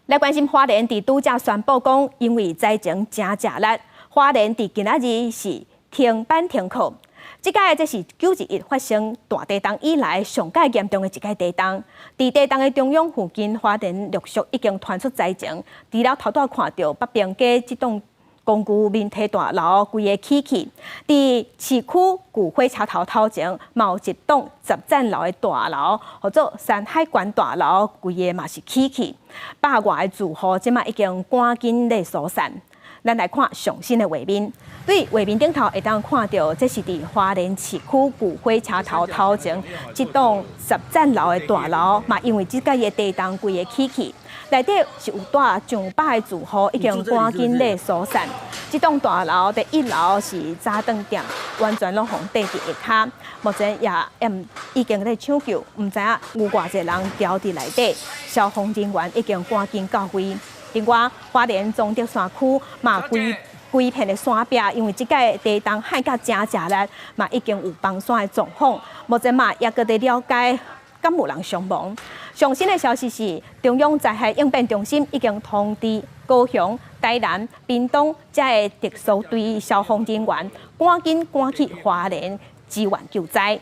来关心花莲伫拄则宣布讲，因为灾情真热烈，花莲伫今仔日是停班停课。这届这是9·11发生大地震以来上界严重的一届地震。伫地震的中央附近，花莲陆续已经传出灾情。除了头拄看到北平街这栋公寓面体大楼规个起去，伫市区旧火车头前，嘛有一栋10层楼的大楼，或者山海关大楼，规个嘛是起去。百外的住户即马已经赶紧咧疏散。咱来看上新的画面，对画面顶头会当看到，这是伫花莲市区旧火车头前一栋10层楼的大楼，嘛因为即个的地震规个起去。内底是有住上百的住户，已经赶紧咧疏散。这栋大楼的1楼是早餐店，完全拢封地伫下骹。目前也已经咧抢救，唔知影有偌济人掉伫内底。消防人员已经赶紧到位。另外，花莲中德山区嘛规片的山壁，因为即届地震害甲真热烈，嘛已经有崩山的状况。目前嘛也搁在了解。敢有人伤亡？上新的消息是，中央灾害应变中心已经通知高雄、台南、屏东这个特殊队消防人员，赶紧赶去花莲支援救灾。